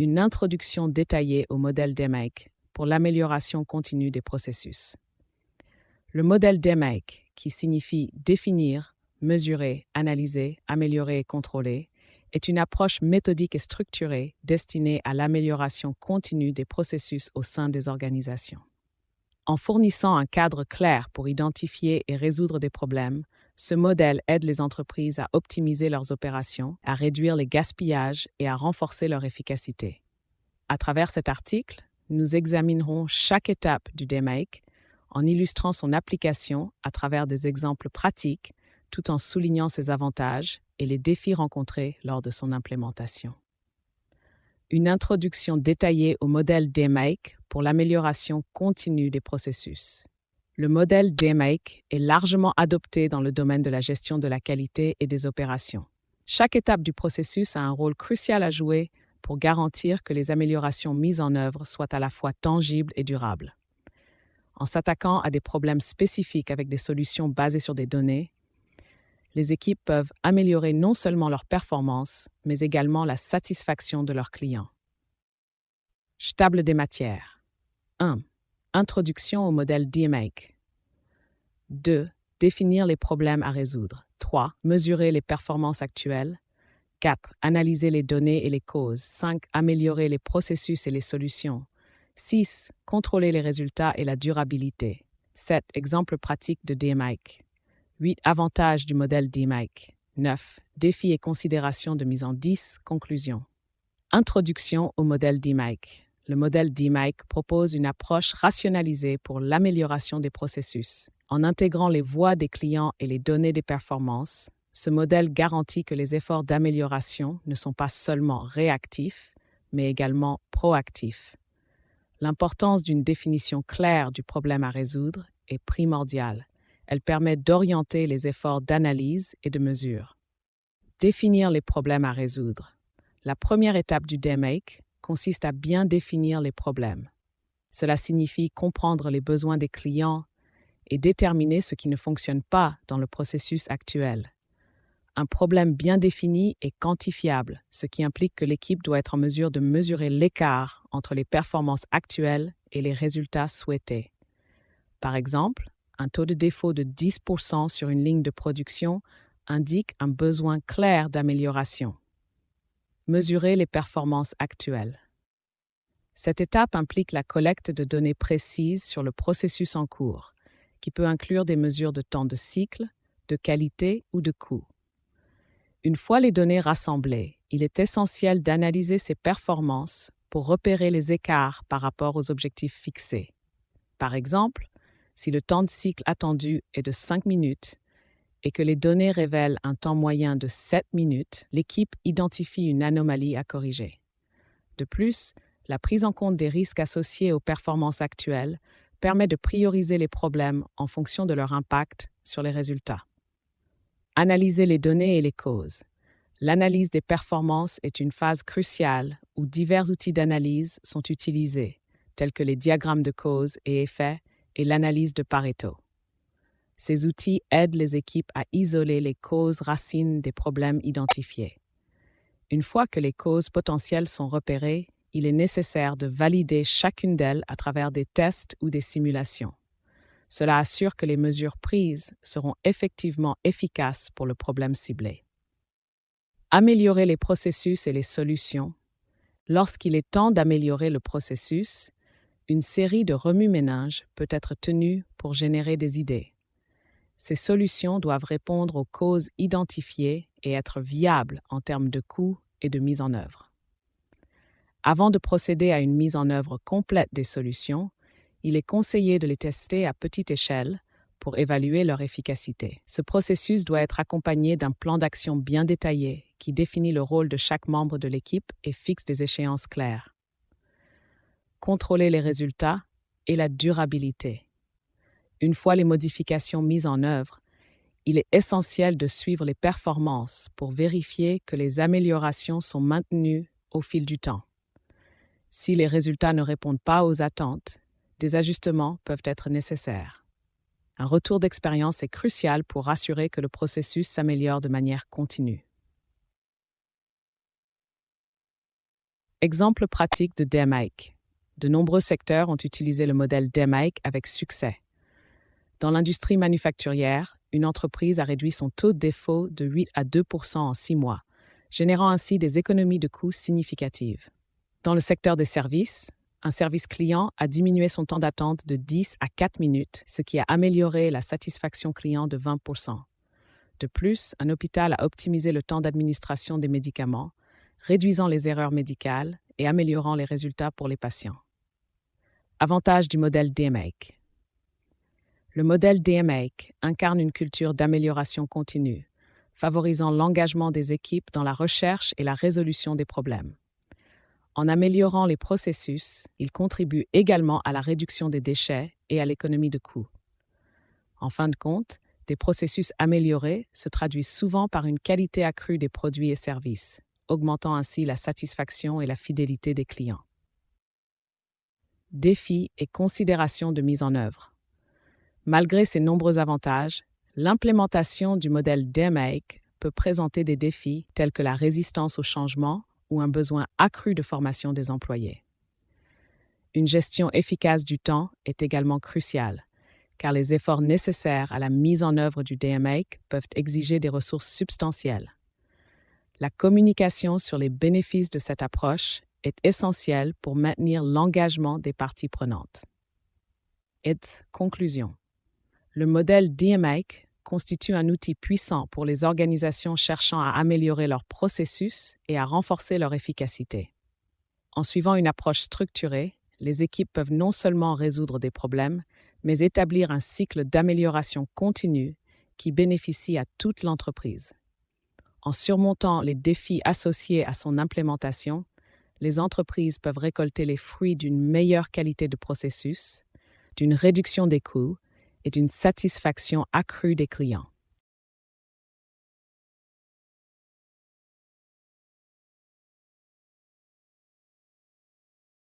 Une introduction détaillée au modèle DMAIC pour l'amélioration continue des processus. Le modèle DMAIC, qui signifie définir, mesurer, analyser, améliorer et contrôler, est une approche méthodique et structurée destinée à l'amélioration continue des processus au sein des organisations. En fournissant un cadre clair pour identifier et résoudre des problèmes, ce modèle aide les entreprises à optimiser leurs opérations, à réduire les gaspillages et à renforcer leur efficacité. À travers cet article, nous examinerons chaque étape du DMAIC en illustrant son application à travers des exemples pratiques, tout en soulignant ses avantages et les défis rencontrés lors de son implémentation. Une introduction détaillée au modèle DMAIC pour l'amélioration continue des processus. Le modèle DMAIC est largement adopté dans le domaine de la gestion de la qualité et des opérations. Chaque étape du processus a un rôle crucial à jouer pour garantir que les améliorations mises en œuvre soient à la fois tangibles et durables. En s'attaquant à des problèmes spécifiques avec des solutions basées sur des données, les équipes peuvent améliorer non seulement leur performance, mais également la satisfaction de leurs clients. Table des matières. 1. Introduction au modèle DMAIC. 2. Définir les problèmes à résoudre. 3. Mesurer les performances actuelles. 4. Analyser les données et les causes. 5. Améliorer les processus et les solutions. 6. Contrôler les résultats et la durabilité. 7. Exemple pratique de DMAIC. 8. Avantages du modèle DMAIC. 9. Défis et considérations de mise en 10. Conclusion. Introduction au modèle DMAIC. Le modèle DMAIC propose une approche rationalisée pour l'amélioration des processus. En intégrant les voix des clients et les données des performances, ce modèle garantit que les efforts d'amélioration ne sont pas seulement réactifs, mais également proactifs. L'importance d'une définition claire du problème à résoudre est primordiale. Elle permet d'orienter les efforts d'analyse et de mesure. Définir les problèmes à résoudre. La première étape du DMAIC consiste à bien définir les problèmes. Cela signifie comprendre les besoins des clients et déterminer ce qui ne fonctionne pas dans le processus actuel. Un problème bien défini est quantifiable, ce qui implique que l'équipe doit être en mesure de mesurer l'écart entre les performances actuelles et les résultats souhaités. Par exemple, un taux de défaut de 10% sur une ligne de production indique un besoin clair d'amélioration. Mesurer les performances actuelles. Cette étape implique la collecte de données précises sur le processus en cours, qui peut inclure des mesures de temps de cycle, de qualité ou de coût. Une fois les données rassemblées, il est essentiel d'analyser ces performances pour repérer les écarts par rapport aux objectifs fixés. Par exemple, si le temps de cycle attendu est de 5 minutes et que les données révèlent un temps moyen de 7 minutes, l'équipe identifie une anomalie à corriger. De plus, la prise en compte des risques associés aux performances actuelles permet de prioriser les problèmes en fonction de leur impact sur les résultats. Analyser les données et les causes. L'analyse des performances est une phase cruciale où divers outils d'analyse sont utilisés, tels que les diagrammes de cause et effets et l'analyse de Pareto. Ces outils aident les équipes à isoler les causes racines des problèmes identifiés. Une fois que les causes potentielles sont repérées, il est nécessaire de valider chacune d'elles à travers des tests ou des simulations. Cela assure que les mesures prises seront effectivement efficaces pour le problème ciblé. Améliorer les processus et les solutions. Lorsqu'il est temps d'améliorer le processus, une série de remue-ménage peut être tenue pour générer des idées. Ces solutions doivent répondre aux causes identifiées et être viables en termes de coûts et de mise en œuvre. Avant de procéder à une mise en œuvre complète des solutions, il est conseillé de les tester à petite échelle pour évaluer leur efficacité. Ce processus doit être accompagné d'un plan d'action bien détaillé qui définit le rôle de chaque membre de l'équipe et fixe des échéances claires. Contrôler les résultats et la durabilité. Une fois les modifications mises en œuvre, il est essentiel de suivre les performances pour vérifier que les améliorations sont maintenues au fil du temps. Si les résultats ne répondent pas aux attentes, des ajustements peuvent être nécessaires. Un retour d'expérience est crucial pour assurer que le processus s'améliore de manière continue. Exemple pratique de DMAIC. De nombreux secteurs ont utilisé le modèle DMAIC avec succès. Dans l'industrie manufacturière, une entreprise a réduit son taux de défaut de 8 à 2% en 6 mois, générant ainsi des économies de coûts significatives. Dans le secteur des services, un service client a diminué son temps d'attente de 10 à 4 minutes, ce qui a amélioré la satisfaction client de 20%. De plus, un hôpital a optimisé le temps d'administration des médicaments, réduisant les erreurs médicales et améliorant les résultats pour les patients. Avantage du modèle DMAIC. Le modèle DMAIC incarne une culture d'amélioration continue, favorisant l'engagement des équipes dans la recherche et la résolution des problèmes. En améliorant les processus, il contribue également à la réduction des déchets et à l'économie de coûts. En fin de compte, des processus améliorés se traduisent souvent par une qualité accrue des produits et services, augmentant ainsi la satisfaction et la fidélité des clients. Défis et considérations de mise en œuvre. Malgré ces nombreux avantages, l'implémentation du modèle DMAIC peut présenter des défis tels que la résistance au changement ou un besoin accru de formation des employés. Une gestion efficace du temps est également cruciale, car les efforts nécessaires à la mise en œuvre du DMAIC peuvent exiger des ressources substantielles. La communication sur les bénéfices de cette approche est essentielle pour maintenir l'engagement des parties prenantes. Conclusion. Le modèle DMAIC constitue un outil puissant pour les organisations cherchant à améliorer leurs processus et à renforcer leur efficacité. En suivant une approche structurée, les équipes peuvent non seulement résoudre des problèmes, mais établir un cycle d'amélioration continue qui bénéficie à toute l'entreprise. En surmontant les défis associés à son implémentation, les entreprises peuvent récolter les fruits d'une meilleure qualité de processus, d'une réduction des coûts et d'une satisfaction accrue des clients.